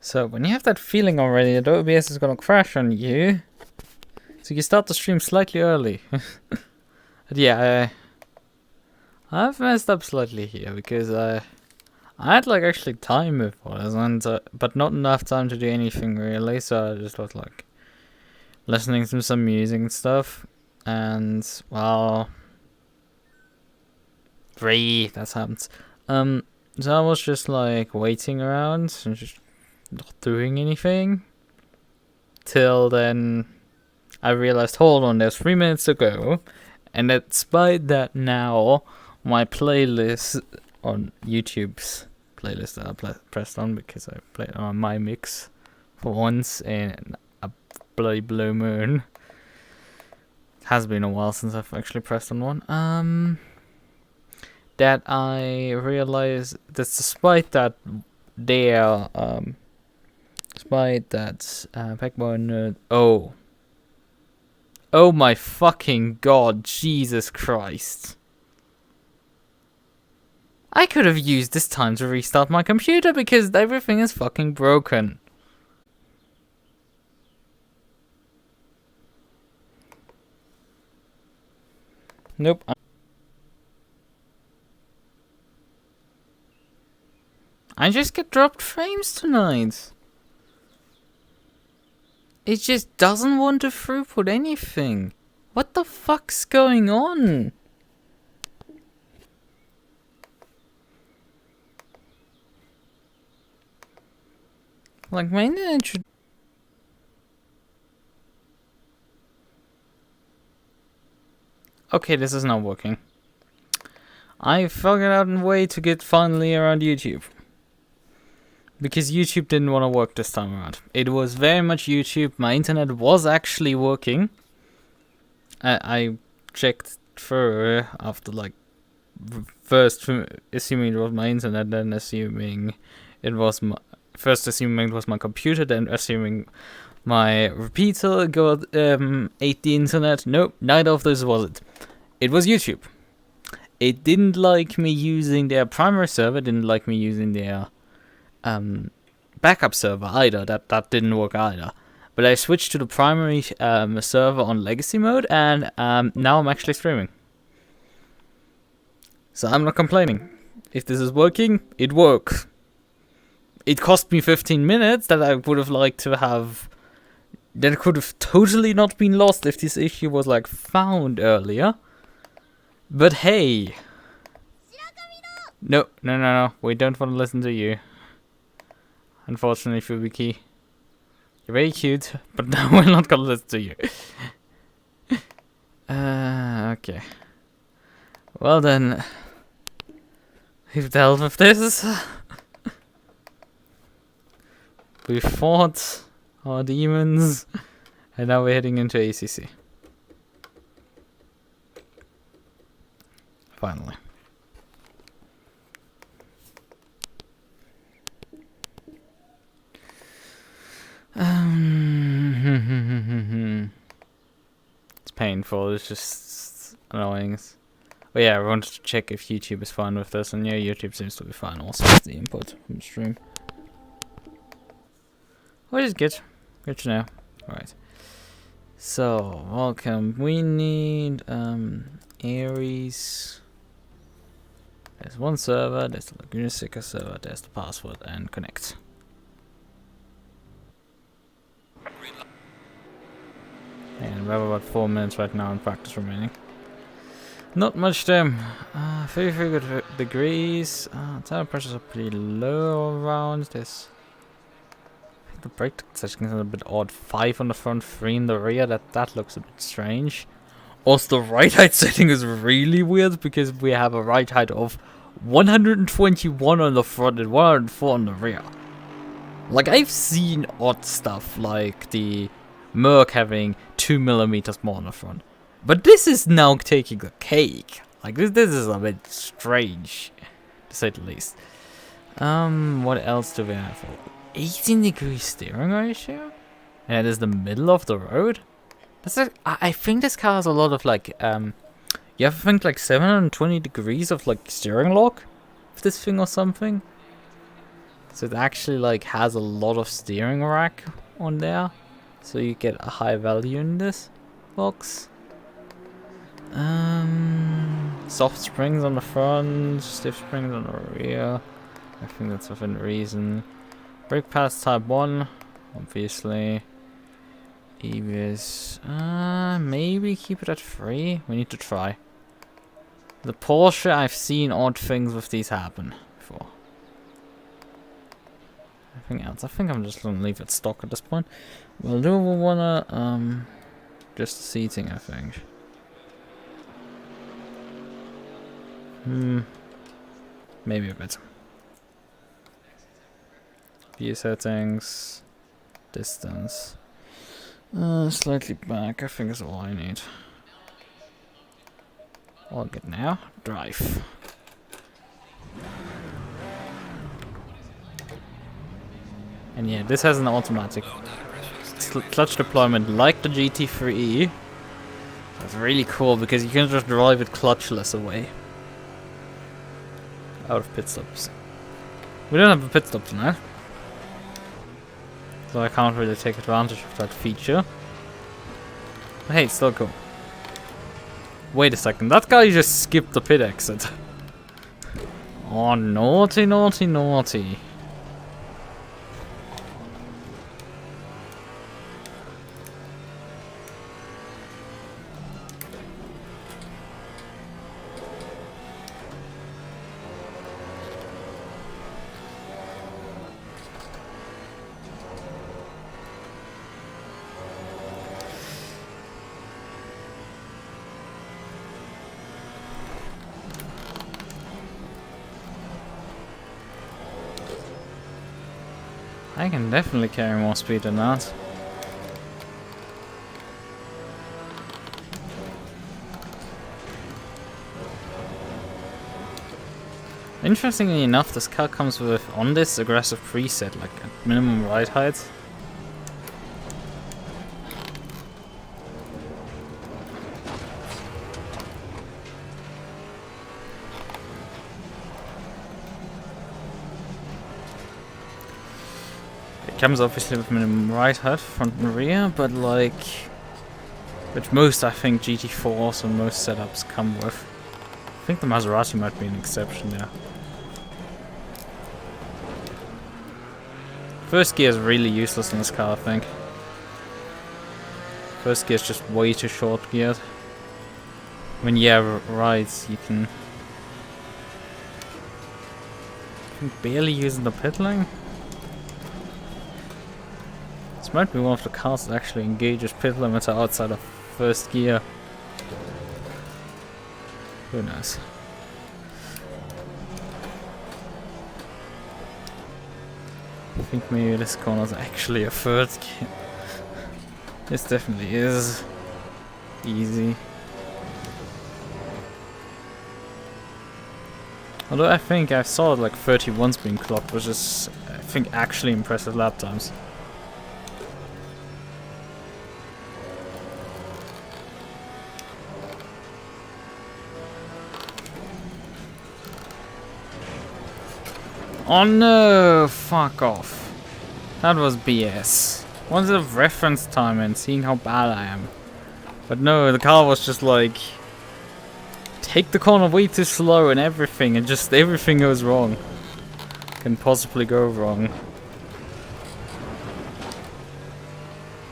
So when you have that feeling already that OBS is gonna crash on you, so you start the stream slightly early. But yeah, I've messed up slightly here because I had like actually time before this, and but not enough time to do anything really. So I just was like listening to some music and stuff, and well, that's happened. So I was just like waiting around and just not doing anything. Till then, I realized, hold on, there's 3 minutes to go, and despite that now, my playlist on YouTube's playlist that I pressed on because I played on my mix for once in a bloody blue moon. It has been a while since I've actually pressed on one. That I realized that despite that backbone oh my fucking god, Jesus Christ. I could have used this time to restart my computer because everything is fucking broken. Nope. I just get dropped frames tonight. It just doesn't want to throughput anything. What the fuck's going on? Like, my internet should... Okay, this is not working. I figured out a way to get finally around YouTube. Because YouTube didn't want to work this time around. It was very much YouTube. My internet was actually working. I checked through after like first assuming it was my internet, then assuming it was my computer, then assuming my repeater ate the internet. Nope, neither of those was it. It was YouTube. It didn't like me using their primary server. Didn't like me using their backup server either. That didn't work either. But I switched to the primary server on legacy mode, and now I'm actually streaming. So I'm not complaining. If this is working, it works. It cost me 15 minutes that I would have liked to have. That could have totally not been lost if this issue was like found earlier. But hey. No. We don't want to listen to you. Unfortunately, Fubiki. You're very cute, but no, we're not gonna listen to you. Okay. Well then, we've dealt with this. We fought our demons, and now we're heading into ACC. Finally. It's painful, it's just annoying. But yeah, I wanted to check if YouTube is fine with this, and yeah, YouTube seems to be fine also with the input from the stream. Which is good. Good to know. Alright. So, welcome. We need Aris. There's one server, there's the Laguna Seca server, there's the password, and connect. And we have about 4 minutes right now in practice remaining. Not much time. 33 good degrees. Tire pressures are pretty low around this. I think the brake settings are a bit odd. 5 on the front, 3 in the rear. That looks a bit strange. Also, the ride height setting is really weird because we have a ride height of 121 on the front and 104 on the rear. Like, I've seen odd stuff like the MUQU having 2mm more on the front. But this is now taking the cake. Like, this is a bit strange, to say the least. What else do we have? 18-degree steering ratio? And it is the middle of the road? I think this car has a lot of, like, you have to think, like, 720 degrees of, like, steering lock? Of this thing or something? So it actually like has a lot of steering rack on there, so you get a high value in this box. Soft springs on the front, stiff springs on the rear. I think that's within reason. Brake pads type 1, obviously. EVs, maybe keep it at 3. We need to try. The Porsche, I've seen odd things with these happen before. Anything else? I think I'm just gonna leave it stock at this point. We'll do wanna, just the seating, I think. Maybe a bit. View settings, distance. Slightly back, I think is all I need. All good now. Drive. And yeah, this has an automatic clutch deployment like the GT3E. That's really cool because you can just drive it clutchless away. Out of pit stops. We don't have a pit stop tonight, so I can't really take advantage of that feature. But hey, it's still cool. Wait a second, that guy just skipped the pit exit. Oh, naughty, naughty, naughty. I can definitely carry more speed than that. Interestingly enough, this car comes with, on this aggressive preset, like a minimum ride height. Comes obviously with minimum ride height, front and rear, but like, which most I think GT4s and most setups come with. I think the Maserati might be an exception there. First gear is really useless in this car, I think. First gear is just way too short geared. When you have rides, you can barely use the pit lane. This might be one of the cars that actually engages pit limiter outside of first gear. Who knows? I think maybe this corner is actually a third gear. This definitely is. Easy. Although I think I saw like 31s being clocked, which is, I think, actually impressive lap times. Oh no, fuck off. That was BS. Wanted a reference time and seeing how bad I am. But no, the car was just like, take the corner way too slow and everything, and just everything goes wrong. Can possibly go wrong.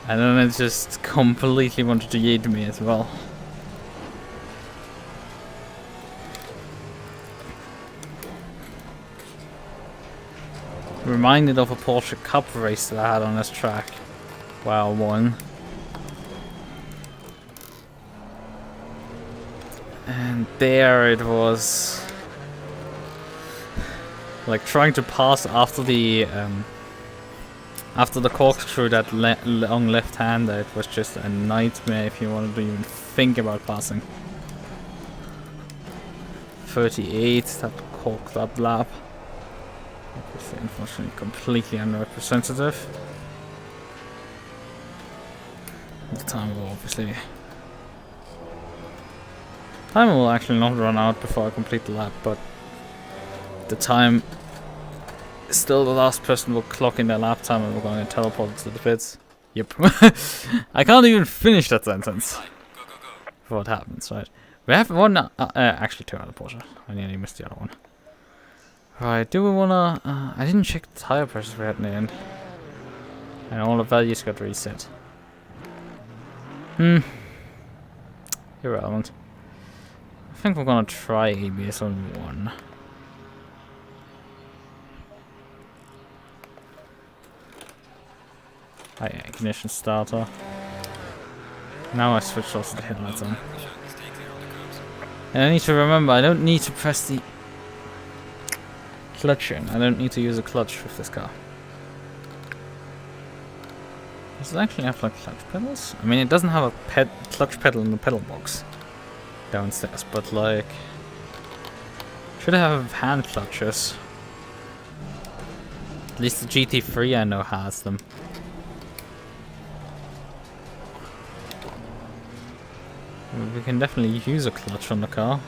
And then it just completely wanted to yeet me as well. Reminded of a Porsche Cup race that I had on this track. Wow, won. And there it was. Like trying to pass after the corkscrew, that long left-hander, it was just a nightmare if you wanted to even think about passing. 38, that corked up lap. Obviously, unfortunately, completely unrepresentative. The time will obviously... Time will actually not run out before I complete the lap, but the time still the last person will clock in their lap time and we're going to teleport to the pits. Yep. I can't even finish that sentence before it happens, right? We have one, actually 2 out of Porsche. I nearly missed the other one. Right, do we wanna, I didn't check the tire pressures we had in the end. And all the values got reset. Irrelevant. I think we're gonna try ABS on 1. Oh yeah, ignition starter. Now I switched also the headlights on. And I need to remember, I don't need to press the clutch in. I don't need to use a clutch with this car. Does it actually have like clutch pedals? I mean, it doesn't have a clutch pedal in the pedal box downstairs, but like, should have hand clutches. At least the GT3 I know has them. We can definitely use a clutch on the car.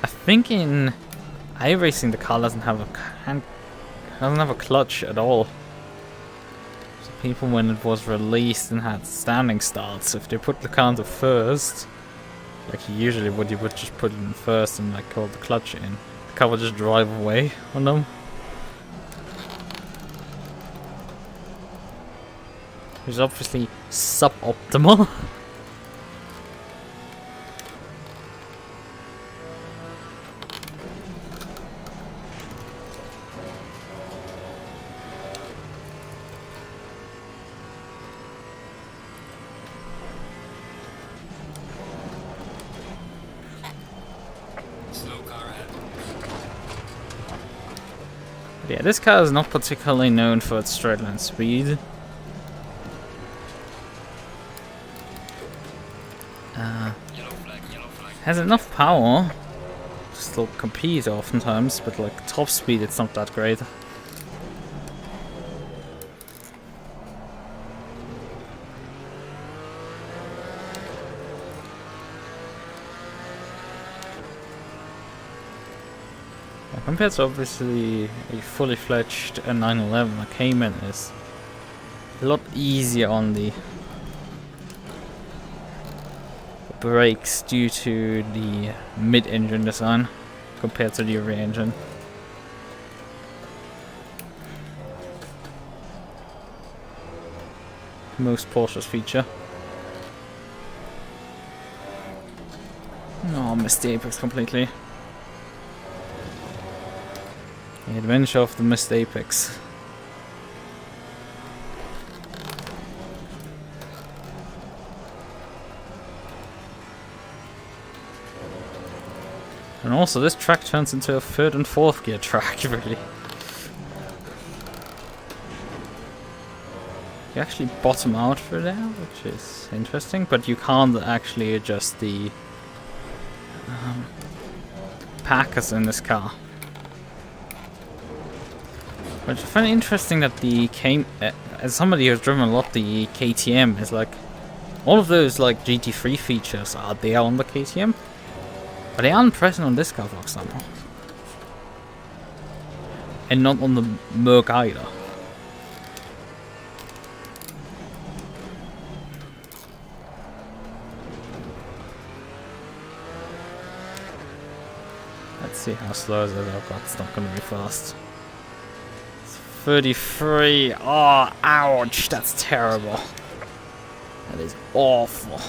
I think in iRacing the car doesn't have a clutch at all. So people, when it was released and had standing starts, if they put the car into first, like usually what you would just put it in first and like hold the clutch in, the car would just drive away on them. Which is obviously suboptimal. Yeah, this car is not particularly known for its straight line speed. Has enough power to still compete oftentimes, but like top speed it's not that great. Compared to obviously a fully fledged 911, a Cayman is a lot easier on the brakes due to the mid-engine design compared to the rear engine. Most Porsches feature. No, I missed the apex completely. The adventure of the missed apex. And also this track turns into a 3rd and 4th gear track, really. You actually bottom out through there, which is interesting, but you can't actually adjust the packers in this car. Which I find interesting that the as somebody who's driven a lot the KTM, is like all of those like GT3 features are there on the KTM, but they aren't present on this car for example, and not on the MUQU either. Let's see how slow is it. Oh god, it's not going to be fast. 33. Oh, ouch. That's terrible. That is awful.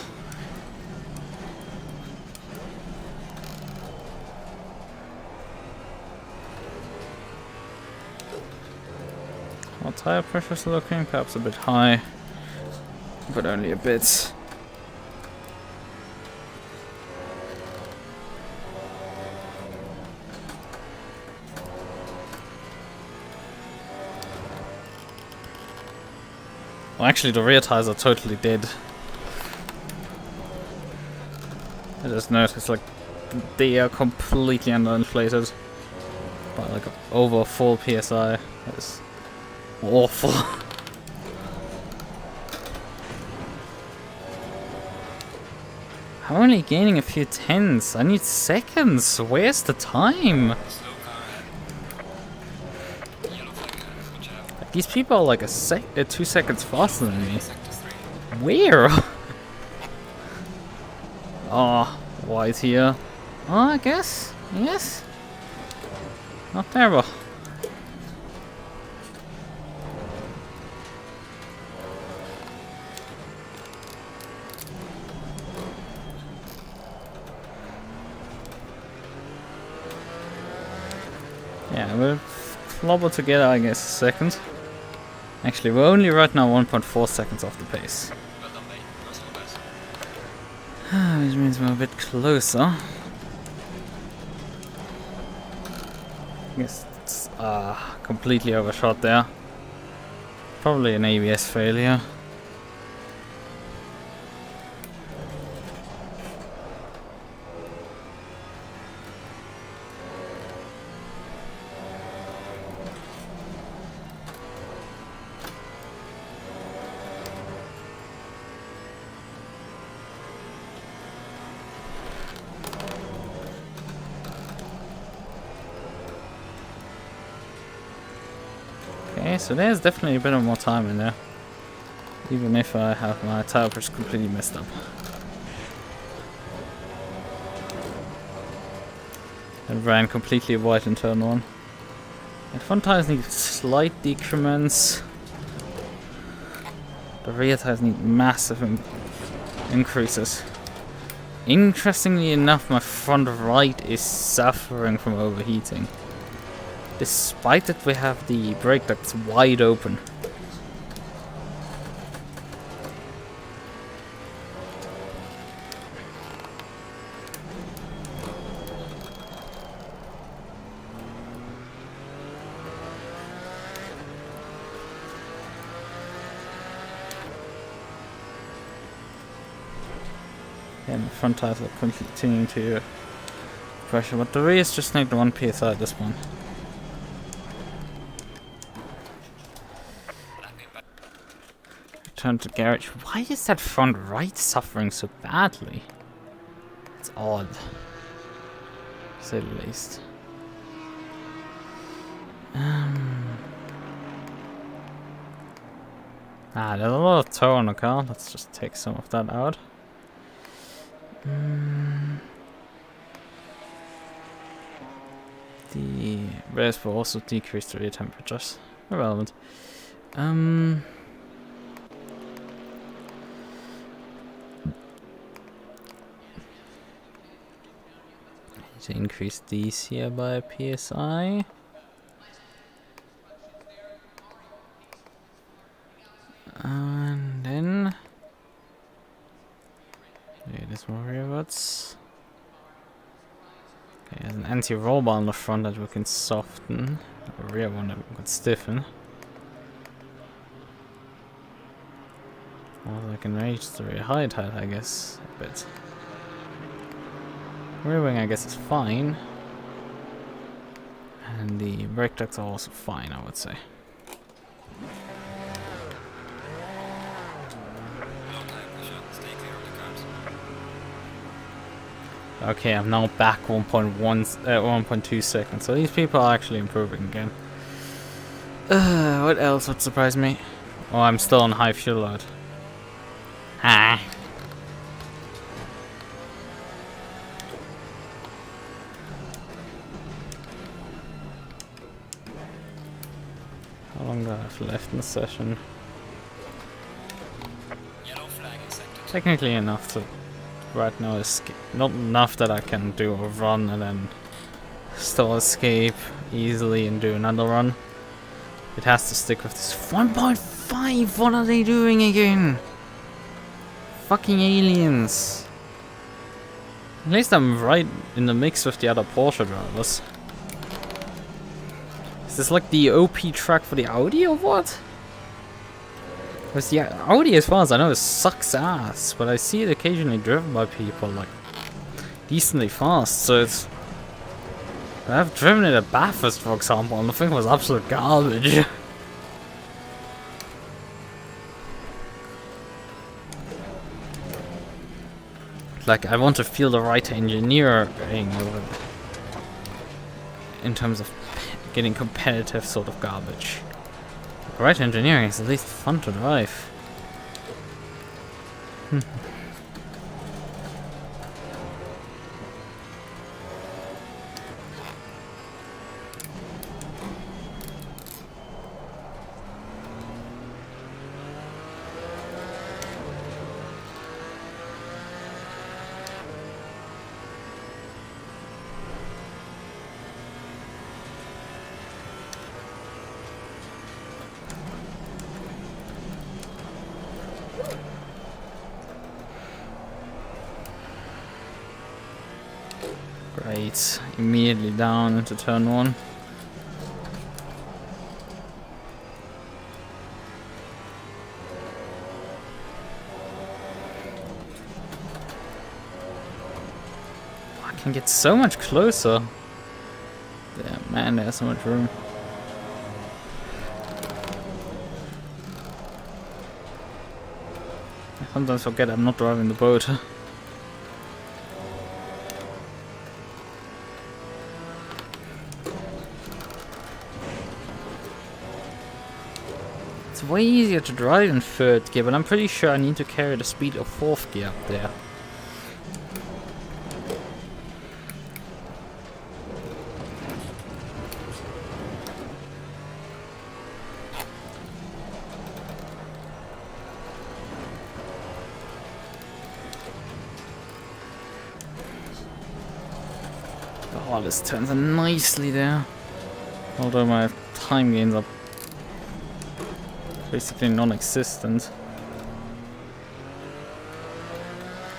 Well, tire pressure's looking perhaps a bit high, but only a bit. Well, actually, the rear tires are totally dead. I just noticed, like, they are completely underinflated by like over 4 psi. That's awful. I'm only gaining a few tenths. I need seconds. Where's the time? these people are like 2 seconds faster than me. Where? Oh, white here. Oh, I guess. Yes. Not terrible. Yeah, we'll clobber together, I guess, a second. Actually, we're only right now 1.4 seconds off the pace. Which means we're a bit closer. I guess it's completely overshot there. Probably an ABS failure. Okay, so there's definitely a bit of more time in there. Even if I have my tire push completely messed up. And ran completely wide in turn 1. And front tires need slight decrements. The rear tires need massive increases. Interestingly enough, my front right is suffering from overheating. Despite that we have the brake ducts wide open. And the front tires are continuing to pressure, but the rear is just need 1 PSI at this point. Return to garage. Why is that front right suffering so badly? It's odd, to say the least. There's a lot of tow on the car. Let's just take some of that out. The race will also decrease the rear temperatures. Irrelevant. To increase these here by PSI. And then there's more rearwards. Okay, there's an anti-roll bar on the front that we can soften. A rear one that we can stiffen. Well, I can raise the rear height, I guess, a bit. Rear wing, I guess, is fine. And the brake ducts are also fine, I would say. Okay, I'm now back 1.2 seconds. So these people are actually improving again. What else would surprise me? Oh, I'm still on high fuel load. Ah. How long do I have left in the session? Technically enough to right now escape. Not enough that I can do a run and then still escape easily and do another run. It has to stick with this 1.5. What are they doing again? Fucking aliens. At least I'm right in the mix with the other Porsche drivers. Is this like the OP track for the Audi or what? Because the Audi, as far as I know, sucks ass, but I see it occasionally driven by people like decently fast, so it's... I've driven it at Bathurst, for example, and the thing was absolute garbage. Like, I want to feel the right engineering over it in terms of getting competitive sort of garbage. Right engineering is at least fun to drive. Great. Immediately down into turn 1. I can get so much closer. Yeah, man, there's so much room. I sometimes forget I'm not driving the boat. It's way easier to drive in 3rd gear, but I'm pretty sure I need to carry the speed of 4th gear up there. Oh, this turns out nicely there. Although my time gains are basically non-existent.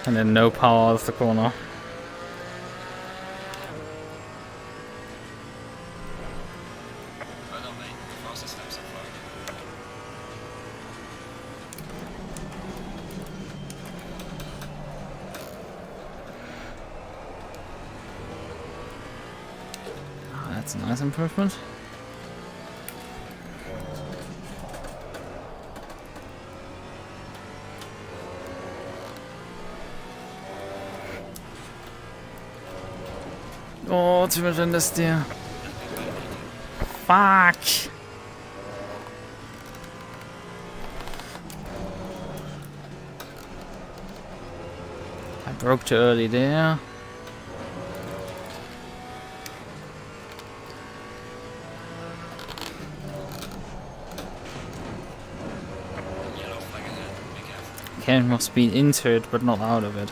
And then no power out of the corner. Oh, that's a nice improvement. Oh, too much in this steer. Fuck! I broke too early there. Getting more speed into it, but not out of it.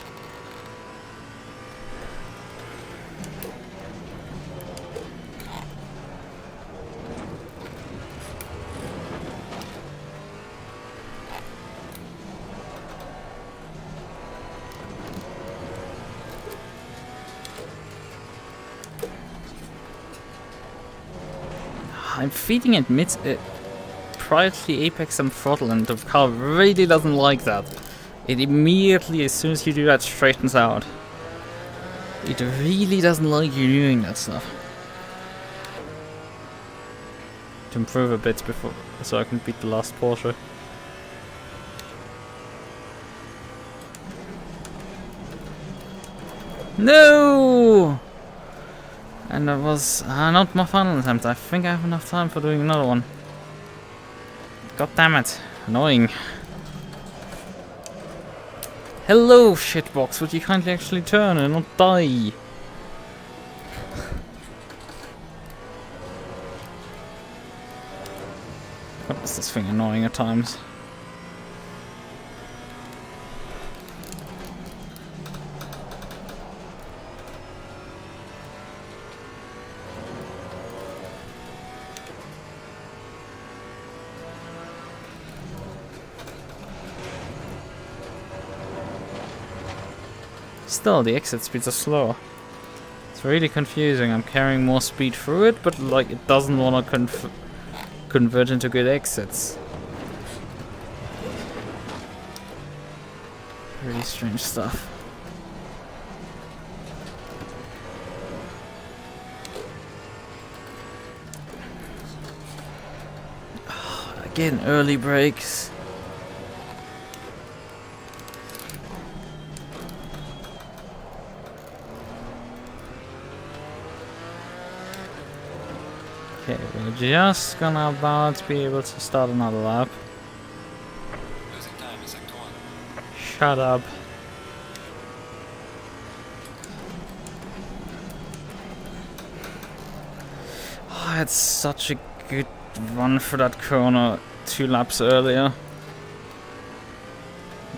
I'm feeding it prior to the apex some throttle, and the car really doesn't like that. It immediately, as soon as you do that, straightens out. It really doesn't like you doing that stuff. To improve a bit before, so I can beat the last Porsche. No! And that was not my final attempt. I think I have enough time for doing another one. God damn it. Annoying. Hello, shitbox. Would you kindly actually turn and not die? God, is this thing annoying at times. Still, the exit speeds are slower. It's really confusing. I'm carrying more speed through it, but like it doesn't want to convert into good exits. Really strange stuff. Again, early brakes. Okay, we're just gonna about be able to start another lap. Losing time in sector 1. Shut up. Oh, I had such a good run for that corner 2 laps earlier.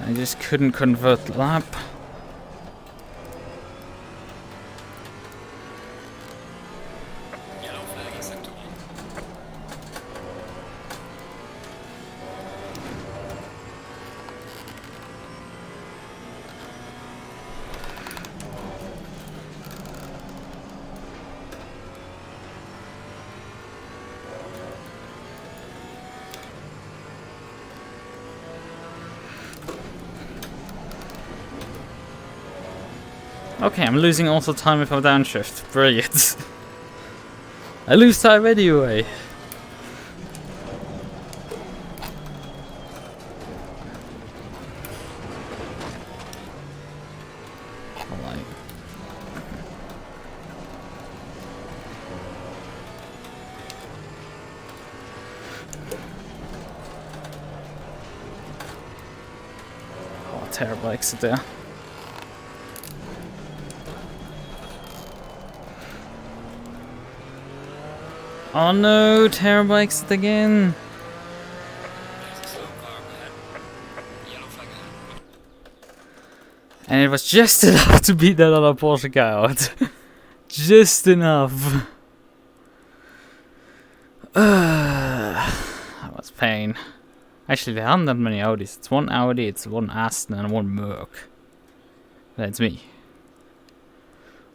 I just couldn't convert the lap. Yellow flag in sector 1. Okay, I'm losing also time if I downshift. Brilliant. I lose time anyway. Alright. Oh, terrible exit there. Oh no, terrible exit again. There's a slow car ahead. Yellow flag ahead. And it was just enough to beat that other Porsche guy out. Just enough. That was pain. Actually, there aren't that many Audis. It's 1 Audi, it's 1 Aston, and 1 MUQU. That's me.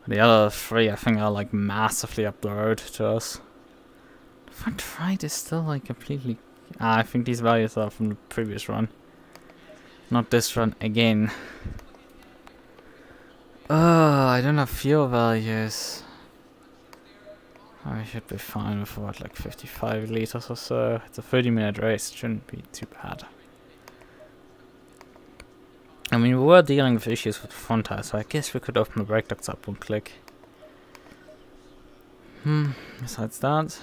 The other 3, I think, are like massively up the road to us. The front right is still like completely. I think these values are from the previous run, not this run again. I don't have fuel values. I should be fine with what, like 55 liters or so. It's a 30-minute race, it shouldn't be too bad. I mean, we were dealing with issues with the front tire, so I guess we could open the brake ducts up one click. Besides that.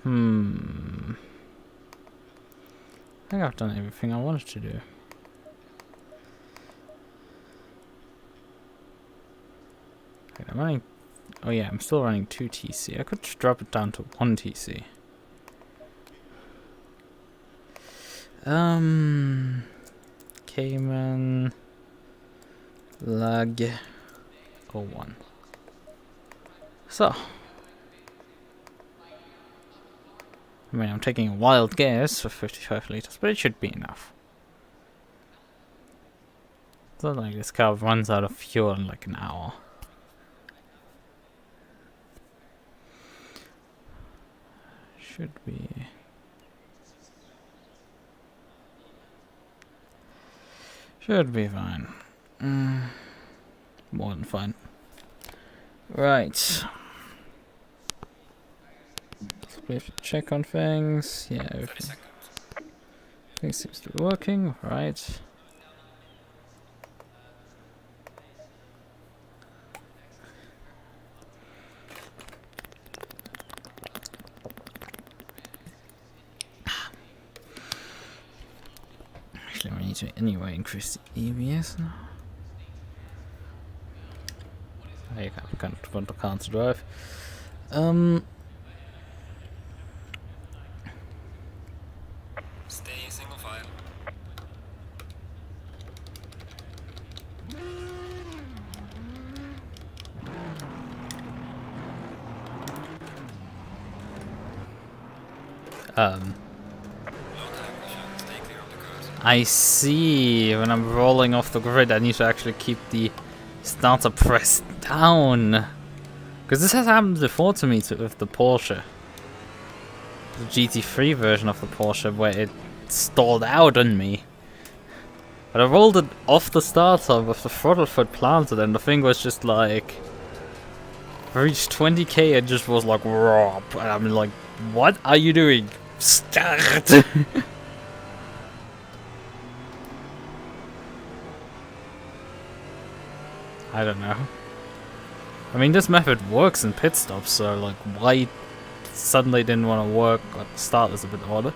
I think I've done everything I wanted to do. Wait, I'm running. Oh yeah, I'm still running 2 TC. I could drop it down to 1 TC. Cayman lag 01. So, I mean, I'm taking a wild guess for 55 liters, but it should be enough. It's not like this car runs out of fuel in like an hour. Should be. Should be fine. More than fine. Right. Let's check on things. Yeah, everything seems to be working. Right. Actually, we need to anyway increase the EBS now. I can't want the car to drive. Stay single file. I see. When I'm rolling off the grid, I need to actually keep the starter pressed down. Because this has happened before to me with the Porsche. The GT3 version of the Porsche, where it stalled out on me. But I rolled it off the starter with the throttle foot planted, and the thing was just like... I reached 20k and just was like, raw. And I'm like, what are you doing? Start! I don't know. I mean, this method works in pit stops, so like, why suddenly didn't want to work at the start is a bit odd.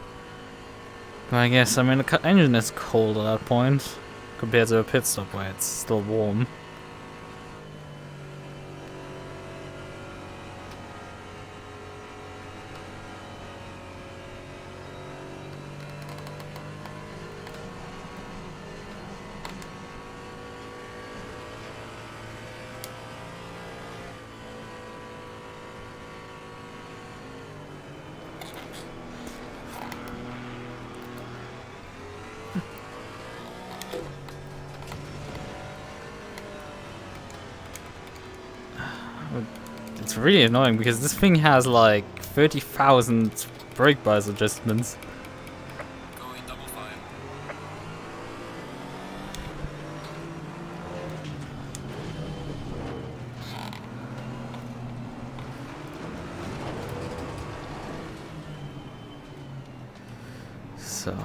But I guess, I mean, the engine is cold at that point, compared to a pit stop where it's still warm. It's really annoying because this thing has like 30,000 brake bias adjustments. Going double fire. So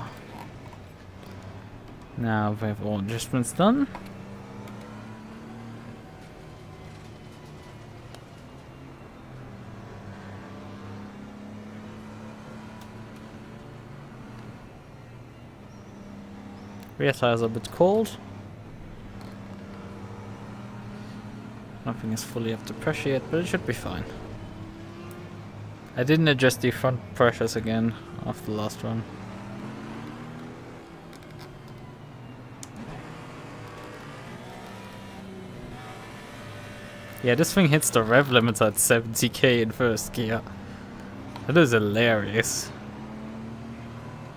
now we have all adjustments done. Rear tires are a bit cold. Nothing is fully up to pressure yet, but it should be fine. I didn't adjust the front pressures again after the last run. Yeah, this thing hits the rev limiter at 70k in first gear. That is hilarious.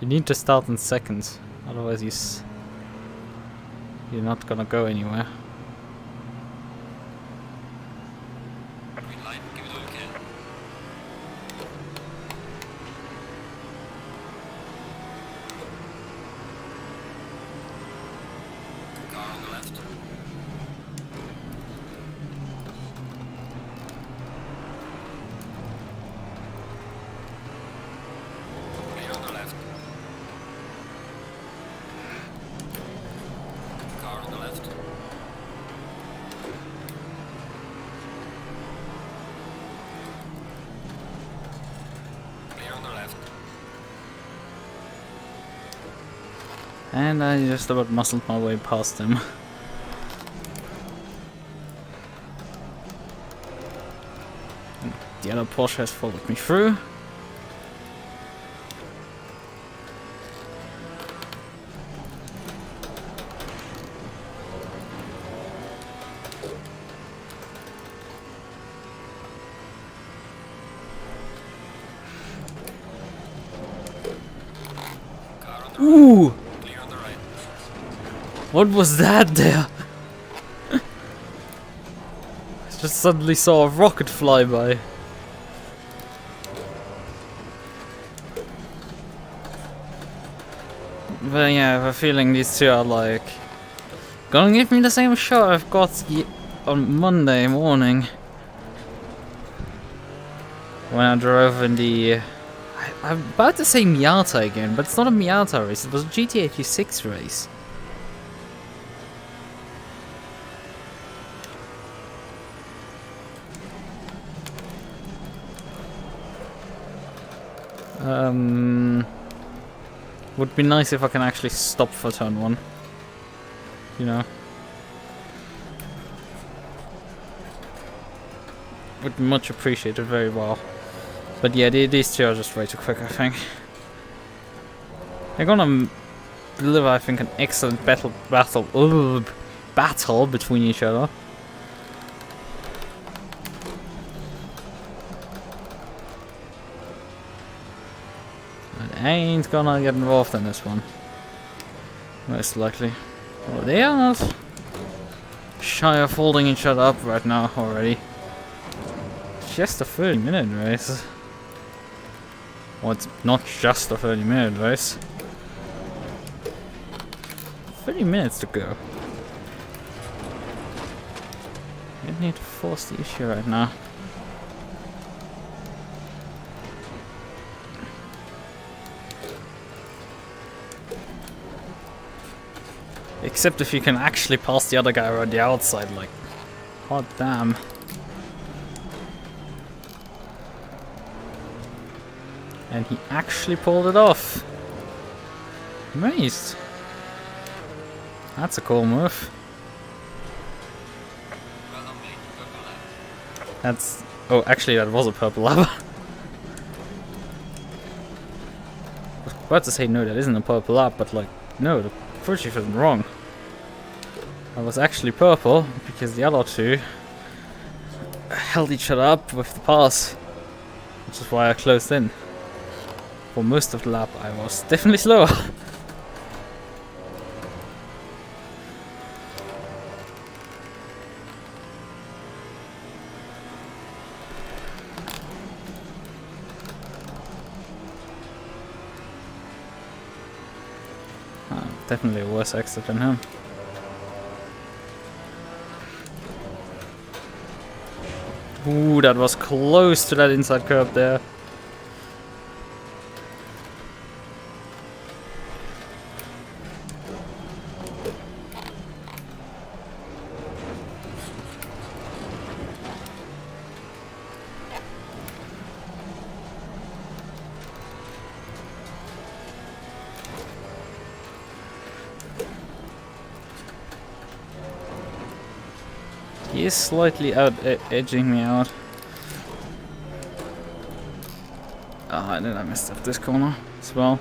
You need to start in second, otherwise you're not gonna go anywhere. Green light, give it all you can. Car on the left. Clear on the left. Car on the left. Clear on the left. And I just about muscled my way past him. And the other Porsche has followed me through. Car on the Ooh! right. Clear on the right. What was that there? I just suddenly saw a rocket fly by. But yeah, I have a feeling these two are like gonna give me the same shot I've got on Monday morning when I drove in the. I'm about to say Miata again, but it's not a Miata race, it was a GT86 race. Would be nice if I can actually stop for turn one. You know. Would be much appreciated, very well. But yeah, these two are just way too quick, I think. They're gonna deliver, I think, an excellent battle between each other. I ain't gonna get involved in this one. Most likely. Well, they are not shy of holding each other up right now already. It's just a 30-minute race. Well, it's not just a 30-minute race. 30 minutes to go. You need to force the issue right now. Except if you can actually pass the other guy around the outside, like, hot damn. And he actually pulled it off. Amazed. That's a cool move. Well done, mate. Purple lap. That's... Oh, actually that was a purple lava. I was about to say no, that isn't a purple lap, but like, no, the crew chief isn't wrong. I was actually purple because the other two held each other up with the pass, which is why I closed in. For most of the lap I was definitely slower. Definitely a worse exit than him. Ooh, that was close to that inside curve there. He is slightly edging me out. Ah, and then I messed up this corner as well.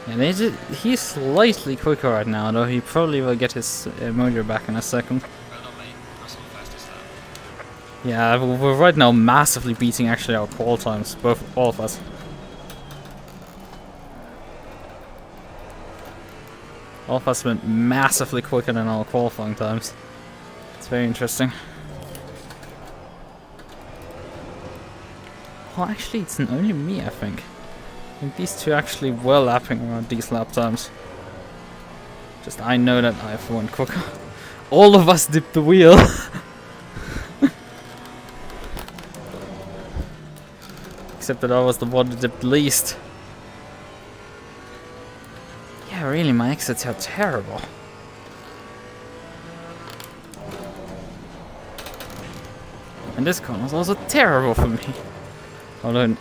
And he's slightly quicker right now, though he probably will get his mojo back in a second. Well done, mate. That's all fastest lap. Yeah, we're right now massively beating actually our call times, all of us. All of us went massively quicker than our qualifying times. It's very interesting. Well, actually, it's only me, I think. I think these two actually were lapping around these lap times. Just I know that I've won quicker. All of us dipped the wheel. Except that I was the one that dipped least. Yeah, really, my exits are terrible. And this corner was also terrible for me. Although,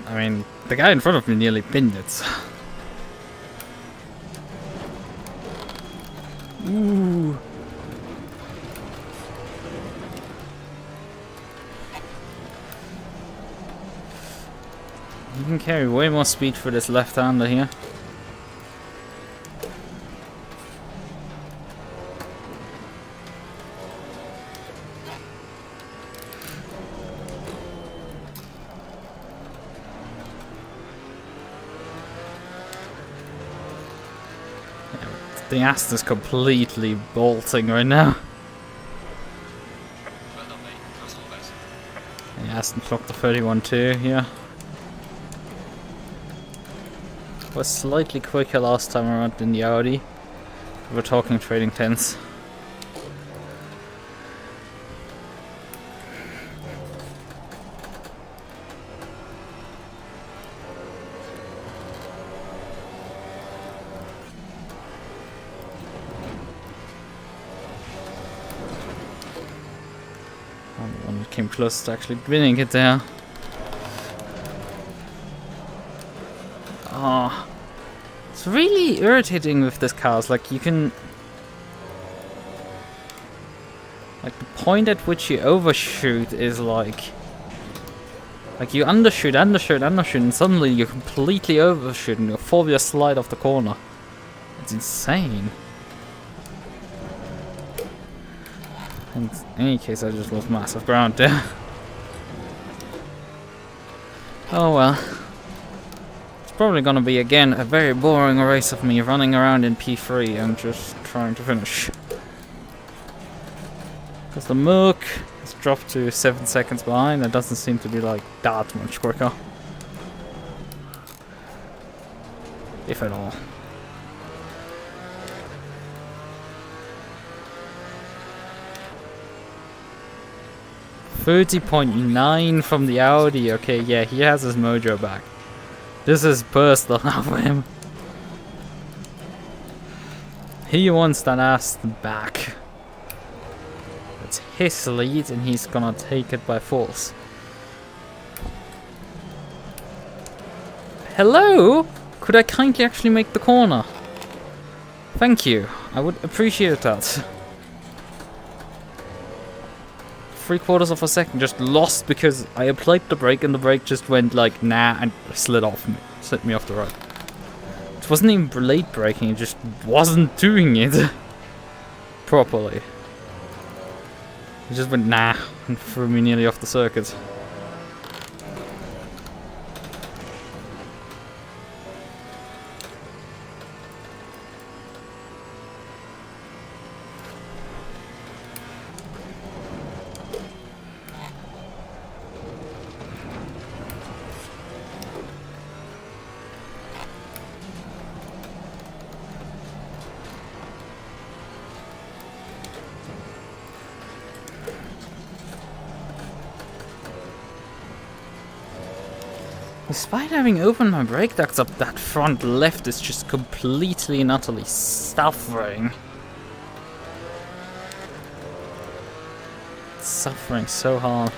I mean, the guy in front of me nearly pinned it. So. Ooh. You can carry way more speed for this left-hander here. The Aston's completely bolting right now. Well done, mate. That's all fast. The Aston clocked the 31.2 here. Was slightly quicker last time around than the Audi. We're talking trading tenths. I'm the one that came close to actually winning it there. Oh, it's really irritating with this cars. Like you can, like the point at which you overshoot is like you undershoot, and suddenly you completely overshoot and your four-wheel slide off the corner. It's insane. In any case, I just lost massive ground there. Oh well. It's probably gonna be again a very boring race of me running around in P3 and just trying to finish. Because the MUQU has dropped to 7 seconds behind. It doesn't seem to be like that much quicker. If at all. 30.9 from the Audi. Okay, yeah, he has his mojo back. This is personal now for him. He wants that Aston back. It's his lead and he's gonna take it by force. Hello? Could I kindly actually make the corner? Thank you. I would appreciate that. 3/4 of a second just lost because I applied the brake and the brake just went like nah and slid me off the road. It wasn't even late braking, it just wasn't doing it properly. It just went nah and threw me nearly off the circuit. Despite having opened my brake ducts up, that front left is just completely and utterly suffering. It's suffering so hard.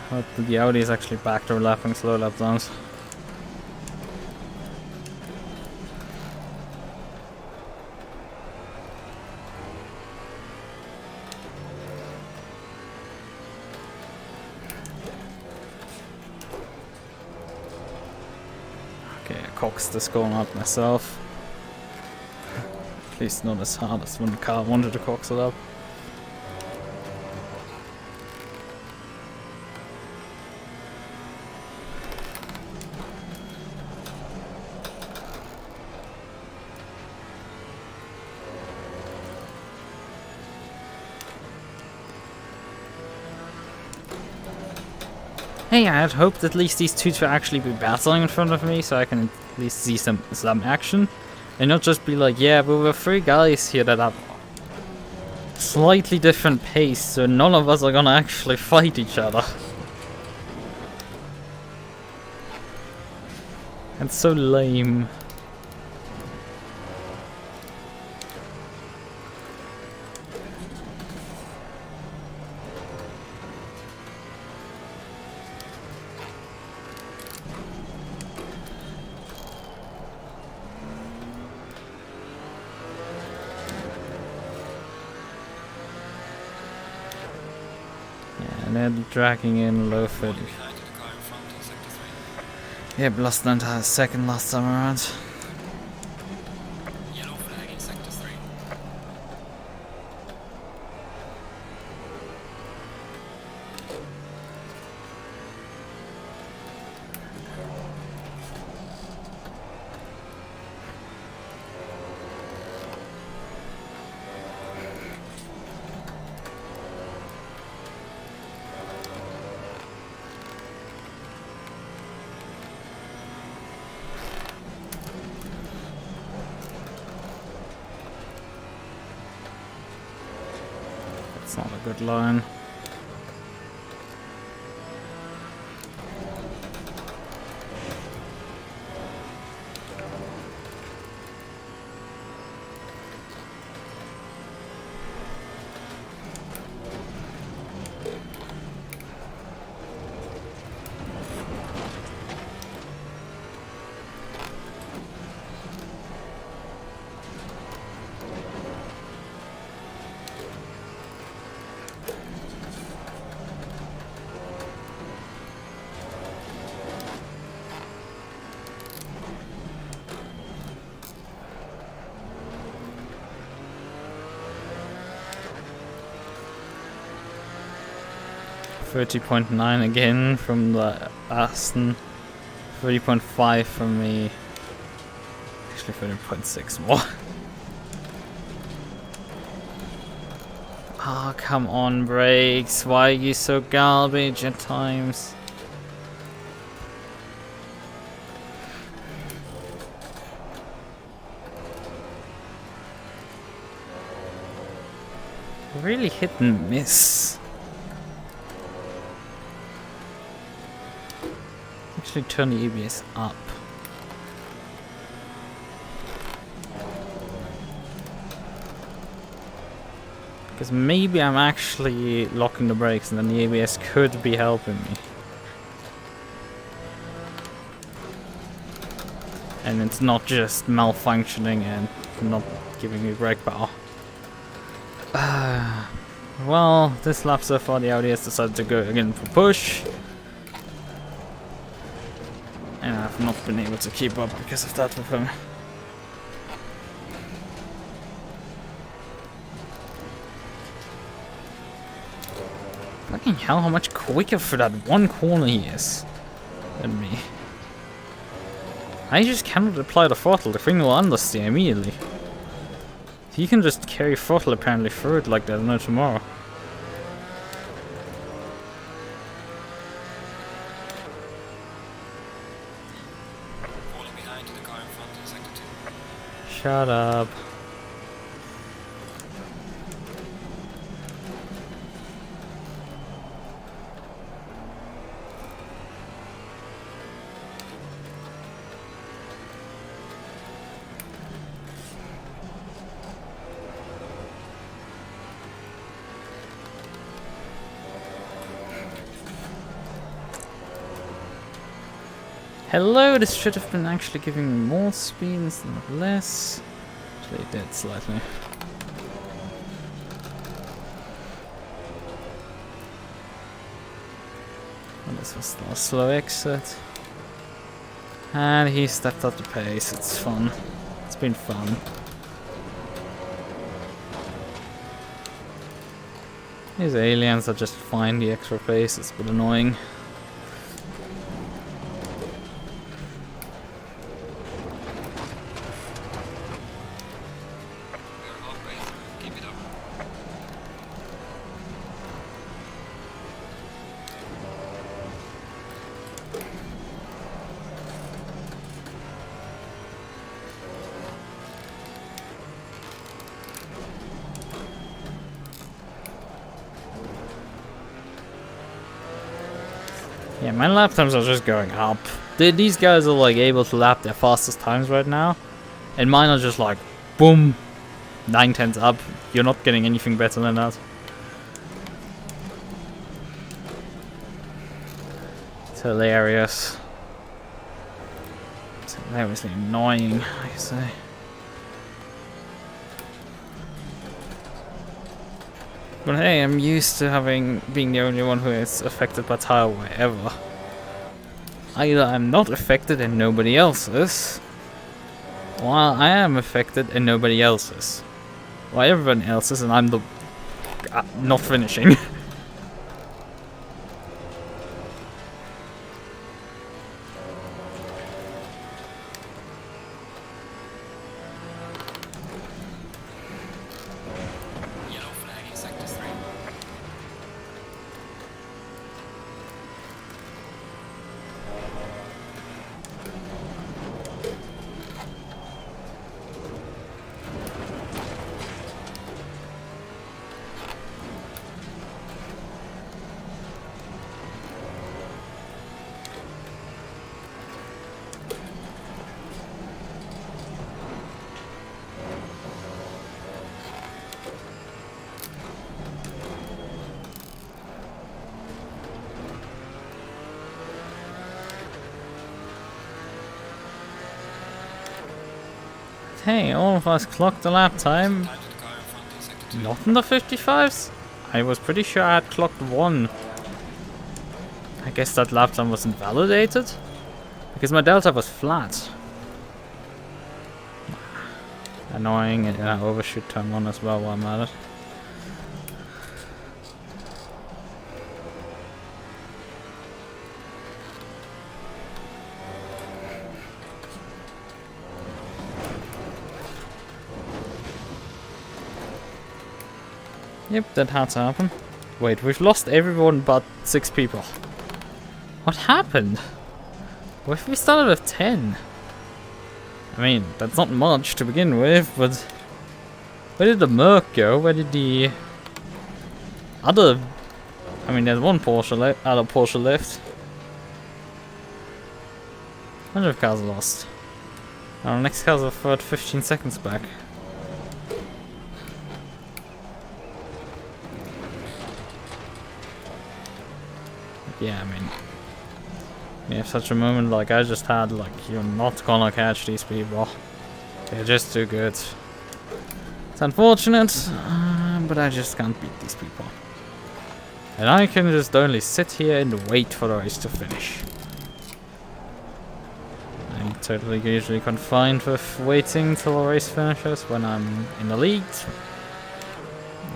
But the Audi is actually back to lapping slow lap zones. Okay, I coxed this going up myself. At least not as hard as when the car wanted to cox it up. Hey, I had hoped at least these two to actually be battling in front of me so I can at least see some action. And not just be like, yeah, but we're three guys here that have slightly different pace, so none of us are gonna actually fight each other. It's so lame. And then dragging in low 30. Yeah, lost the entire second last time around. Yellow flag in sector 3. That's not a good line. .9 again from the Aston, 30.5 from me, actually 30.6 more. Ah, oh, come on brakes, why are you so garbage at times? Really hit and miss. Actually turn the ABS up. Because maybe I'm actually locking the brakes and then the ABS could be helping me. And it's not just malfunctioning and not giving me brake power. Well, this lap so far the Audi has decided to go again for push. And I've not been able to keep up because of that with him. Fucking hell, how much quicker for that one corner he is than me. I just cannot apply the throttle, the thing will understeer immediately. He can just carry throttle apparently through it like that, no tomorrow. Falling behind to the car in front in sector 2. Shut up. Hello, this should have been actually giving me more speed instead of less. Actually it did slightly. And this was still a slow exit. And he stepped up the pace, it's fun. It's been fun. These aliens that just find the extra pace, it's a bit annoying. Yeah, my lap times are just going up. These guys are like able to lap their fastest times right now. And mine are just like, boom, 9/10 up. You're not getting anything better than that. It's hilarious. It's hilariously annoying, I say. But hey, I'm used to being the only one who is affected by tire wear ever. Either I'm not affected and nobody else is, while I am affected and nobody else is. While everyone else is and I'm the not finishing. Hey, all of us clocked the lap time. Not in the 55s? I was pretty sure I had clocked 1. I guess that lap time wasn't validated? Because my delta was flat. Annoying, and I overshoot time on as well while I'm at it. Yep, that had to happen. Wait, we've lost everyone but 6 people. What happened? What if we started with 10? I mean, that's not much to begin with, but... Where did the MUQU go? Where did the... other... I mean, there's one Porsche other Porsche left. I wonder if cars are lost. Our next cars are 15 seconds back. yeah, I mean, we have such a moment like I just had, like, you're not gonna catch these people. They're just too good. It's unfortunate, but I just can't beat these people. And I can just only sit here and wait for the race to finish. I'm totally usually confined with waiting till the race finishes when I'm in the lead.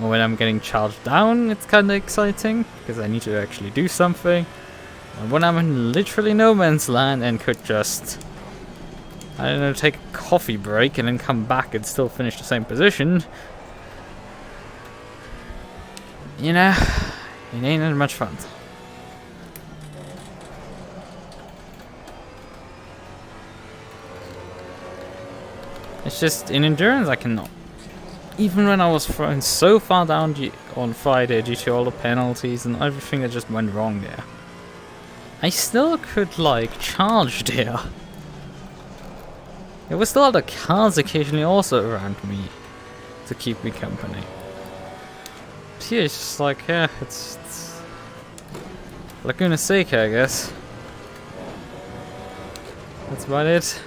Or when I'm getting charged down, it's kinda exciting, because I need to actually do something. And when I'm in literally no man's land and could just, I don't know, take a coffee break and then come back and still finish the same position, you know, it ain't that much fun. It's just, in endurance I cannot. Even when I was thrown so far down on Friday due to all the penalties and everything that just went wrong there, I still could, like, charge there. There were still other cars occasionally also around me to keep me company. But here it's just like, yeah, it's Laguna Seca, I guess. That's about it.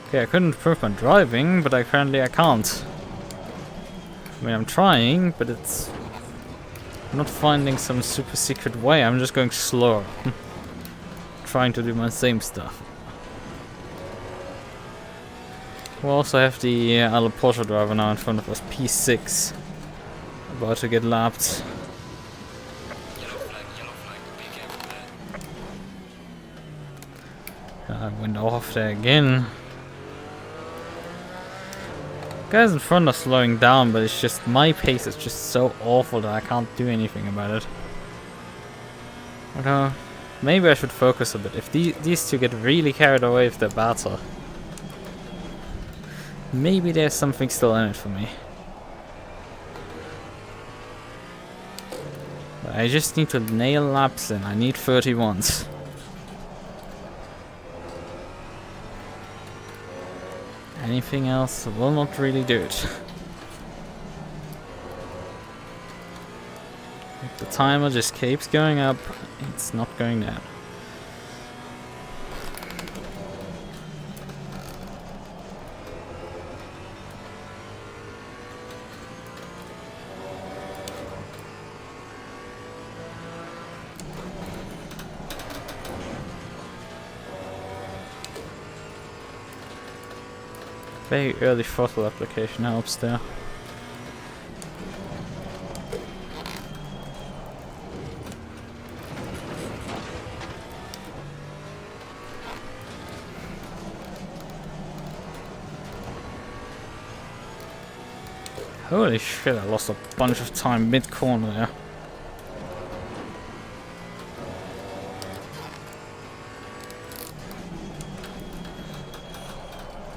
Okay, I couldn't improve my driving, but apparently I can't. I mean, I'm trying, but it's... I'm not finding some super secret way, I'm just going slower. Trying to do my same stuff. We also have the other Porsche driver now in front of us, P6. About to get lapped. Yellow flag, be careful there. I went off there again. Guys in front are slowing down, but it's just my pace is just so awful that I can't do anything about it. I don't know. Maybe I should focus a bit. If these two get really carried away with their battle, maybe there's something still in it for me. But I just need to nail laps in. I need 31s. Anything else will not really do it. If the timer just keeps going up, it's not going down. Very early throttle application helps there. Holy shit, I lost a bunch of time mid-corner there.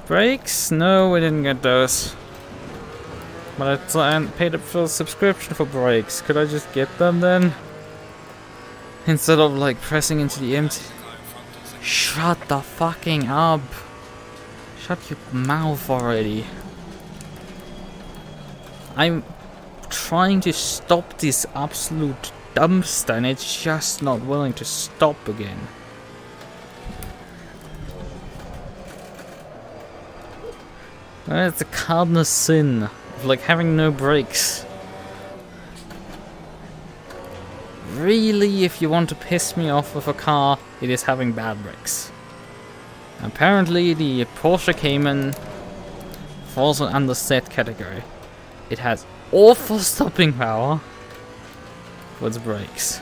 Brakes? No, we didn't get those. But I paid up for a subscription for brakes. Could I just get them then? Instead of like pressing into the empty... Shut the fucking up! Shut your mouth already. I'm trying to stop this absolute dumpster and it's just not willing to stop again. It's a cardinal sin of like having no brakes. Really, if you want to piss me off with a car, it is having bad brakes. Apparently the Porsche Cayman falls under that category. It has awful stopping power for its brakes.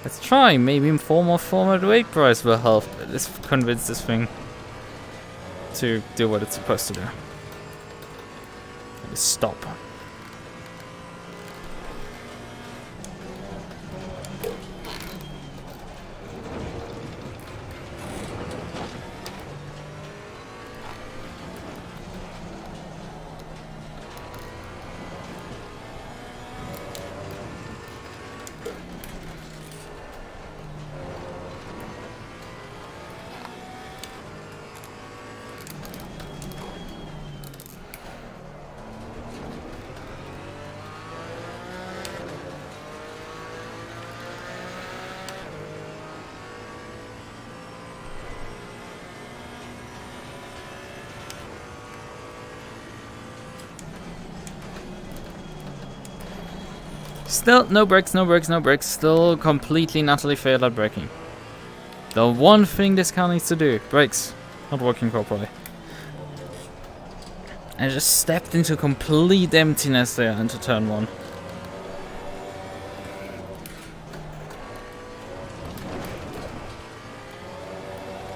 Let's try, maybe 4 more Formula 8 price will help convince this thing to do what it's supposed to do. Just stop. Still, no brakes, no brakes, no brakes. Still completely and utterly failed at braking. The one thing this car needs to do. Brakes. Not working properly. I just stepped into complete emptiness there into turn 1.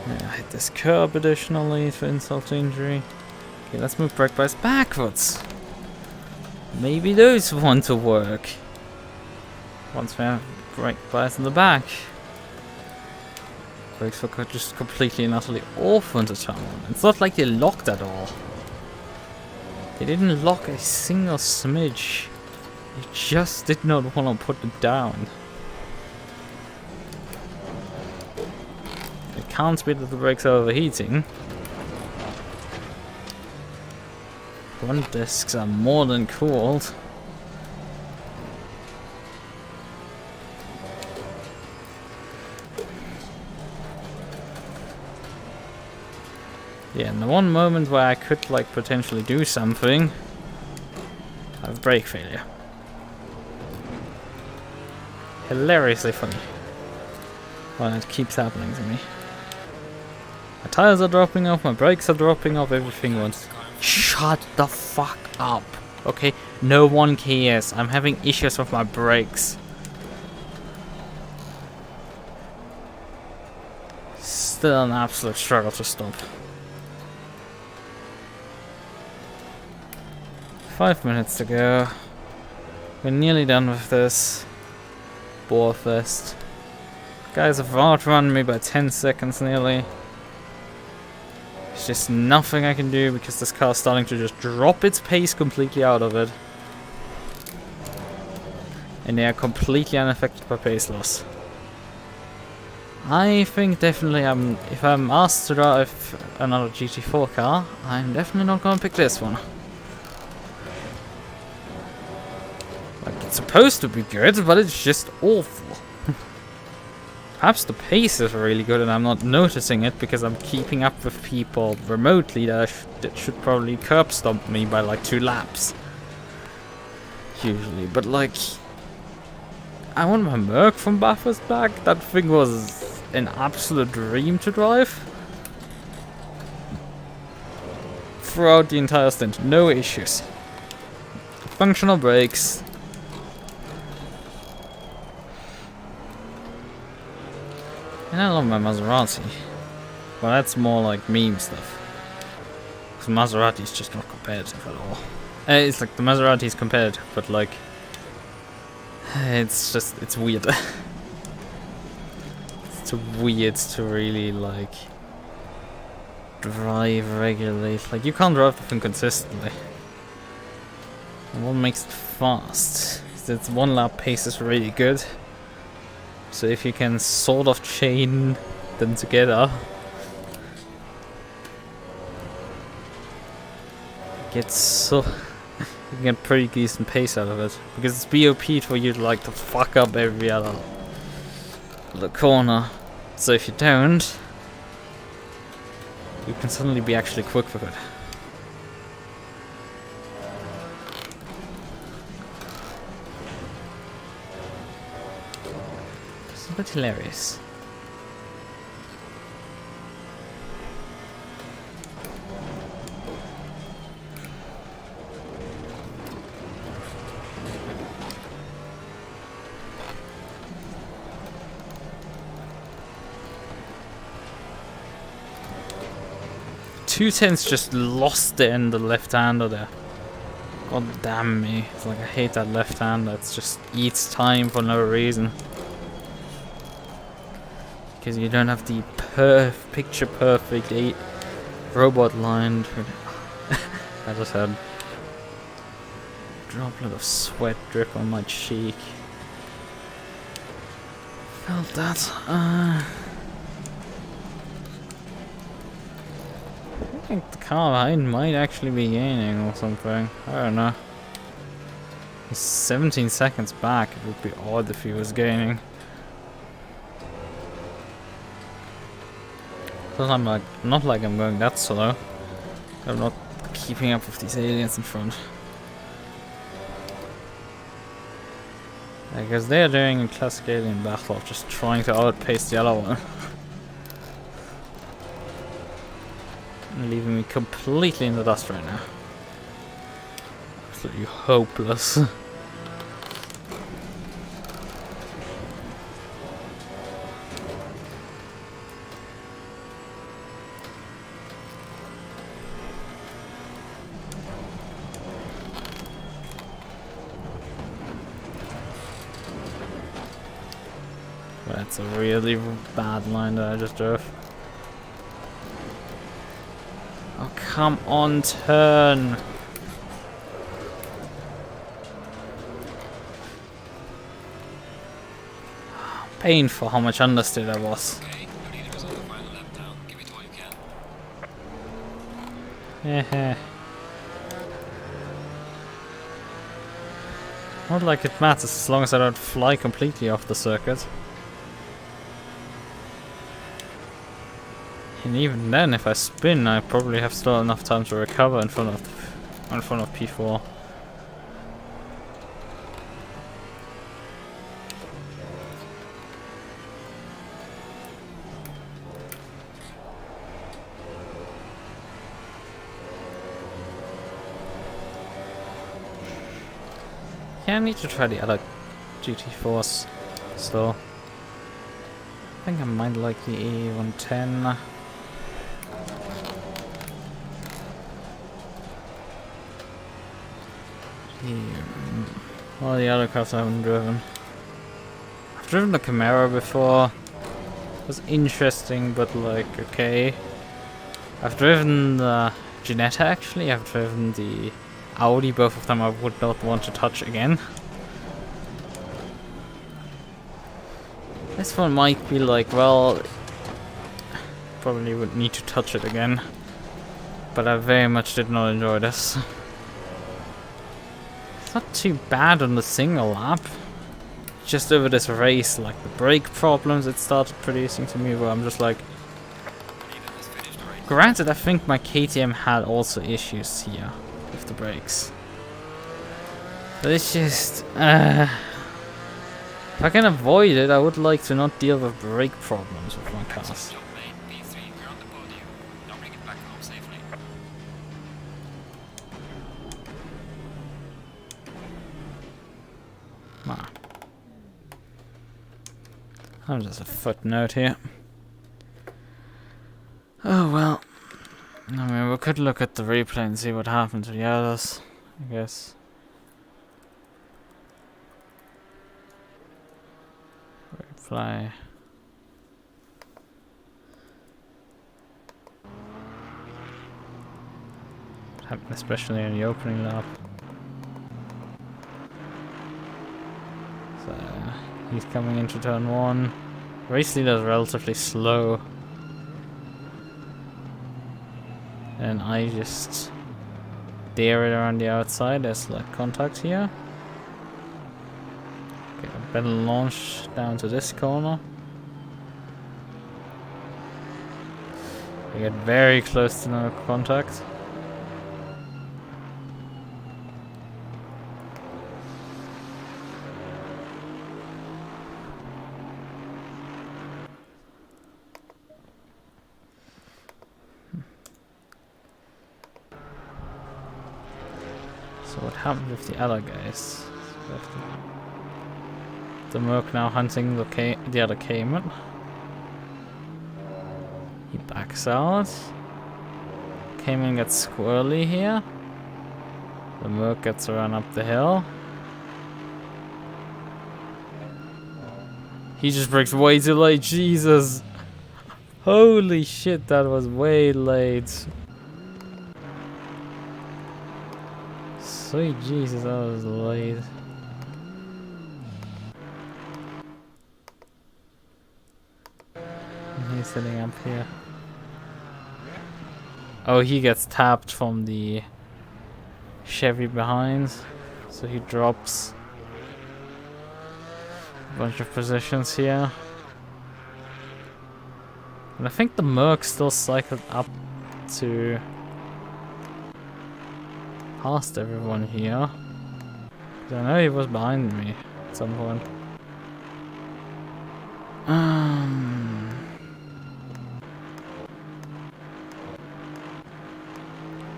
Yeah, I hit this curb additionally for insult to injury. Okay, let's move brake bias backwards. Maybe those want to work. Once we have brake bias in the back. Brakes were just completely and utterly off into turn 1. It's not like they locked at all. They didn't lock a single smidge. They just did not want to put it down. It can't be that the brakes are overheating. Front discs are more than cooled. Yeah, and the one moment where I could like potentially do something, I have brake failure. Hilariously funny. Well, it keeps happening to me. My tires are dropping off, my brakes are dropping off, everything wants. Shut the fuck up. Okay, no one cares. I'm having issues with my brakes. Still an absolute struggle to stop. 5 minutes to go. We're nearly done with this. Borefest. Guys have outrun me by 10 seconds nearly. There's just nothing I can do because this car is starting to just drop its pace completely out of it. And they are completely unaffected by pace loss. I think definitely if I'm asked to drive another GT4 car, I'm definitely not going to pick this one. It's supposed to be good, but it's just awful. Perhaps the pace is really good and I'm not noticing it because I'm keeping up with people remotely that should probably curb stomp me by like 2 laps. Usually, but like... I want my MUQU from Bathurst back. That thing was an absolute dream to drive. Throughout the entire stint, no issues. Functional brakes. And I love my Maserati. But that's more like meme stuff. Because Maserati's just not competitive at all. It's like the Maserati's competitive, but like... It's just, it's weird. It's weird to really like... drive regularly. Like you can't drive the thing consistently. And what makes it fast? Its 1 lap pace is really good. So if you can sort of chain them together, you can get pretty decent pace out of it. Because it's BOP for you to like to fuck up every other corner. So if you don't, you can suddenly be actually quick with it. But hilarious. Two tenths just lost it in the left hander there. God damn me. It's like I hate that left hand that just eats time for no reason. Because you don't have the picture perfect robot line. I just had a droplet of sweat drip on my cheek. Felt that. I think the car behind might actually be gaining or something. I don't know. He's 17 seconds back. It would be odd if he was gaining. I'm like, not like I'm going that slow. I'm not keeping up with these aliens in front. Because they're doing a classic alien battle of just trying to outpace the other one. And leaving me completely in the dust right now. Absolutely hopeless. That's a really bad line that I just drove. Oh, come on, turn! Painful how much understeer I was. Okay, your leader is on the final lap now. Give it all you can. Heh. Not like it matters as long as I don't fly completely off the circuit. And even then, if I spin, I probably have still enough time to recover in front of P4. Yeah, I need to try the other GT4s still. I think I might like the E110. All the other cars I haven't driven. I've driven the Camaro before. It was interesting, but like, okay. I've driven the Ginetta actually. I've driven the Audi. Both of them I would not want to touch again. This one might be like, well, probably would need to touch it again. But I very much did not enjoy this. It's not too bad on the single lap. Just over this race, like the brake problems it started producing to me, where I'm just like... Granted, I think my KTM had also issues here with the brakes. But it's just... if I can avoid it, I would like to not deal with brake problems with my cars. Nah. I'm just a footnote here. Oh well. I mean, we could look at the replay and see what happened to the others, I guess. Replay. What happened especially in the opening lap. So, he's coming into turn 1. Race leader is relatively slow. And I just dare it around the outside. There's like contact here. Okay, I better launch down to this corner. I get very close to no contact. So what happened with the other guys? The MUQU now hunting the other Cayman. He backs out. Cayman gets squirrely here. The MUQU gets run up the hill. He just brakes way too late, Jesus! Holy shit, that was way late. Sweet Jesus, that was late. And he's sitting up here. Oh, he gets tapped from the Chevy behind, so he drops a bunch of positions here. And I think the MUQU still cycled up to past everyone here. I know he was behind me at some point.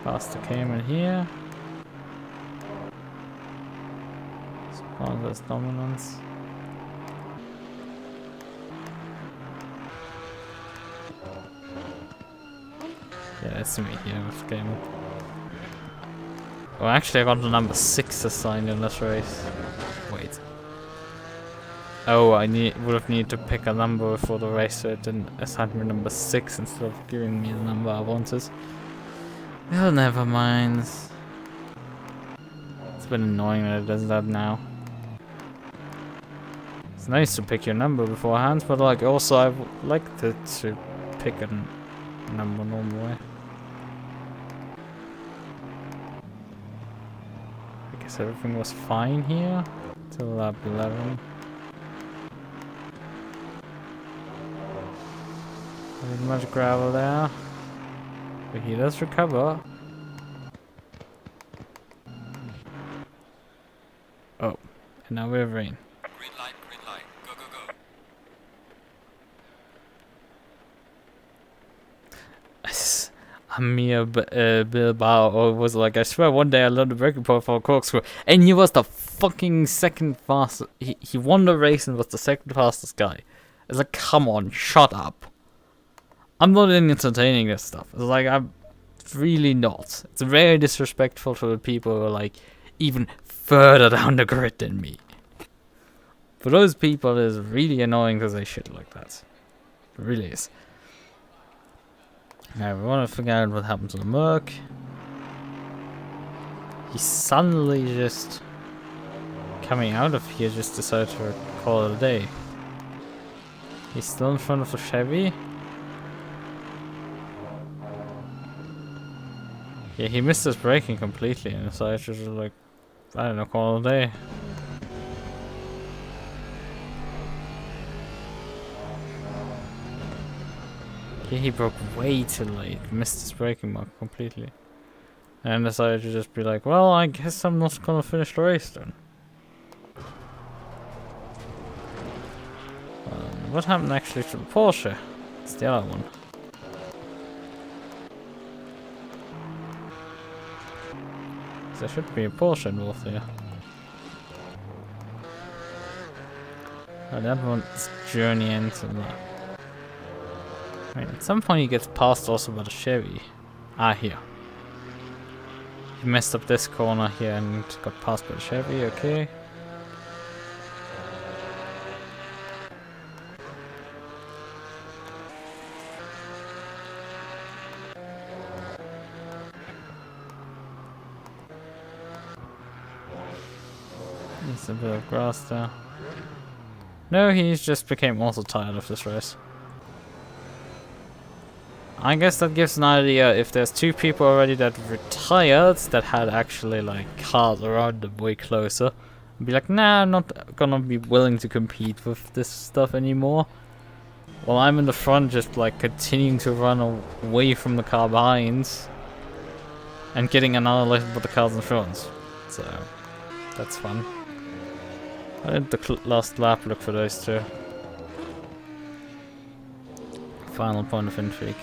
Past the Cayman here. Spawn this dominance. Yeah, it's me here with the Cayman. Oh, actually I got the number 6 assigned in this race. Wait. Oh, I would have needed to pick a number for the race, so it didn't assign me number 6 instead of giving me the number I wanted. Well, never mind. It's been annoying that it does that now. It's nice to pick your number beforehand, but like also I would like to pick a number normally. I guess everything was fine here till lap 11. Not much gravel there, but he does recover. Oh, and now we have rain. Green light, go, go, go. Amir Bilbao was like, I swear one day I learned the breaking point for a corkscrew, and he was the fucking second fastest. He won the race and was the second fastest guy. It's like, come on, shut up. I'm not even entertaining this stuff. It's like, I'm really not. It's very disrespectful to the people who are like even further down the grid than me. For those people, it's really annoying to say shit like that. It really is. Now we want to figure out what happened to the MUQU. He suddenly just coming out of here just decided to call it a day. He's still in front of the Chevy. Yeah, he missed his braking completely and decided to just like, I don't know, call it a day. Yeah, he broke way too late, missed his braking mark completely. And decided to just be like, well, I guess I'm not gonna finish the race then. What happened actually to the Porsche? It's the other one. There should be a Porsche involved here. Oh, that one's journey ends in that. Right, at some point he gets passed also by the Chevy. Ah, here. He messed up this corner here and got passed by the Chevy, okay. There's a bit of grass there. No, he's just became also tired of this race. I guess that gives an idea if there's two people already that retired that had actually like cars around them way closer. Be like, nah, I'm not gonna be willing to compete with this stuff anymore. While I'm in the front just like continuing to run away from the car behind. And getting another lift with the cars in front. So, that's fun. I did the last lap look for those two. Final point of intrigue.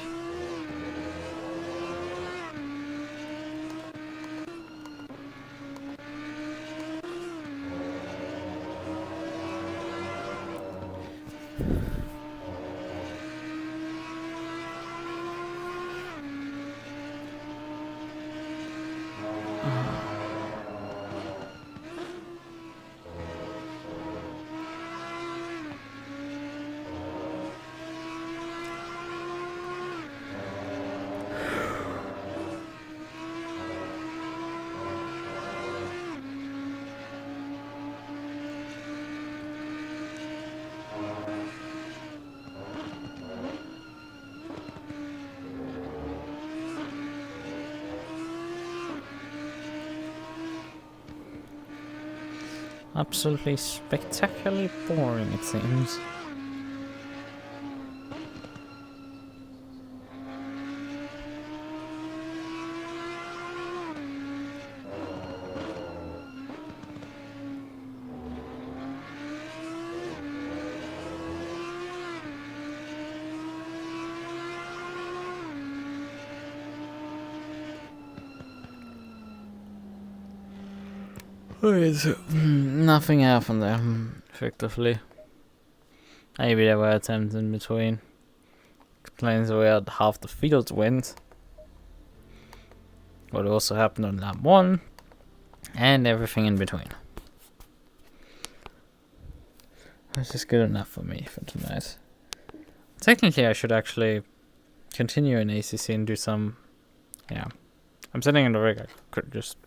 Absolutely spectacularly boring, it seems. Wait, nothing happened there, effectively. Maybe there were attempts in between. Explains why had half the field went. What also happened on lap 1. And everything in between. This is good enough for me for tonight. Technically, I should actually continue in ACC and do some... Yeah. I'm sitting in the rig. I could just...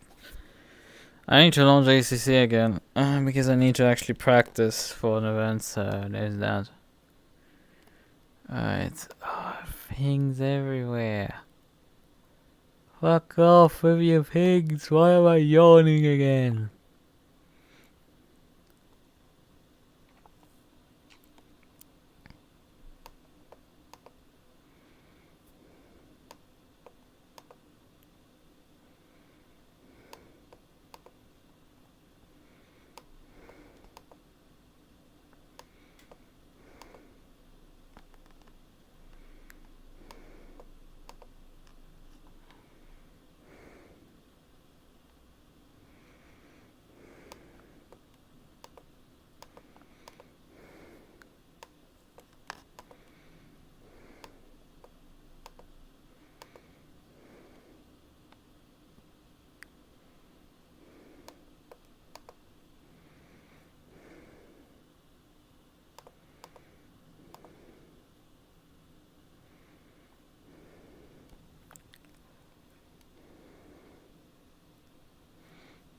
I need to launch ACC again. Because I need to actually practice for an event, so there's that. Alright. Oh, things everywhere. Fuck off with your pigs. Why am I yawning again?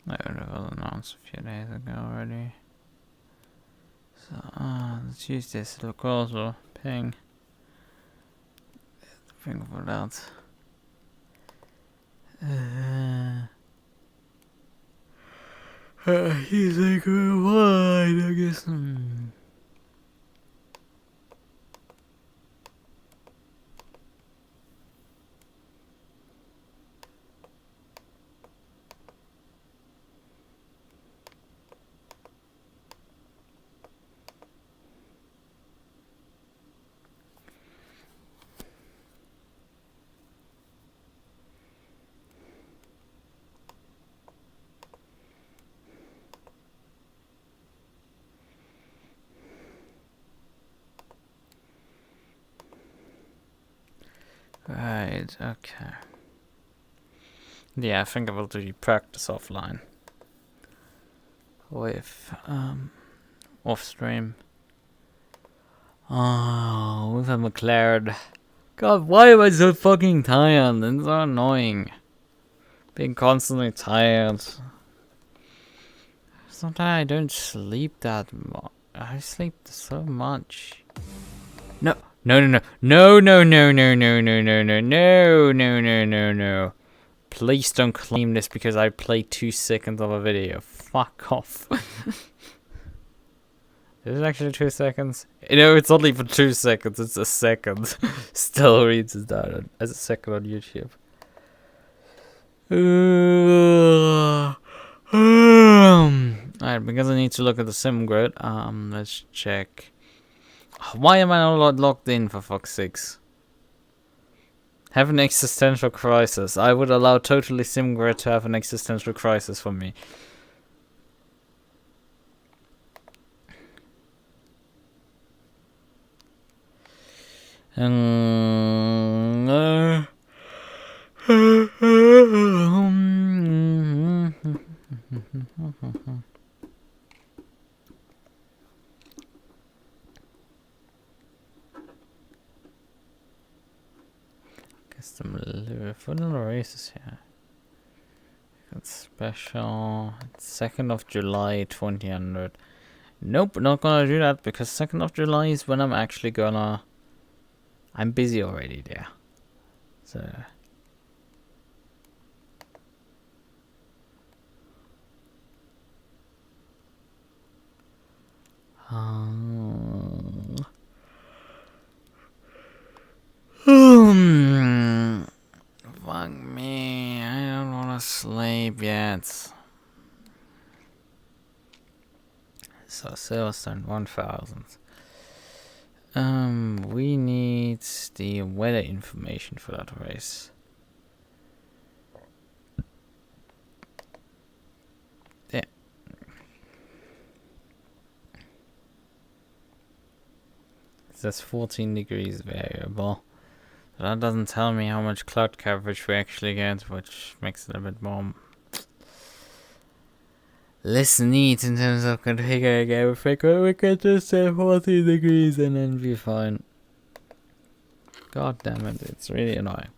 That was announced a few days ago already. So, let's use this local ping. Think for that. He's like, wide, I guess. Right, okay. Yeah, I think I will do the practice offline. With, off stream. Oh, with a McLaren. God, why am I so fucking tired? It's so annoying. Being constantly tired. Sometimes I don't sleep that much. I sleep so much. No. No, no, no, no, no, no, no, no, no, no, no, no, no, no, no. Please don't claim this because I played 2 seconds of a video. Fuck off. Is it actually 2 seconds? You know, it's not even 2 seconds, it's a second. Still reads it down as a second on YouTube. Alright, because I need to look at the sim grid, let's check. Why am I not logged in, for fuck's sakes? Have an existential crisis. I would allow totally SimGrid to have an existential crisis for me. Custom liver for the races here. Got special 2nd of July 2000. Nope, not gonna do that because 2nd of July is when I'm actually gonna. I'm busy already there. So. Fuck me, I don't wanna sleep yet. So Silverstone 1000. We need the weather information for that race. Yeah, says 14 degrees variable. So that doesn't tell me how much cloud coverage we actually get, which makes it a bit more less neat in terms of configuring everything. But we can just say 14 degrees and then be fine. God damn it, it's really annoying.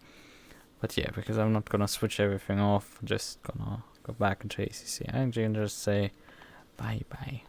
But yeah, because I'm not gonna switch everything off, I'm just gonna go back into ACC and just say bye bye.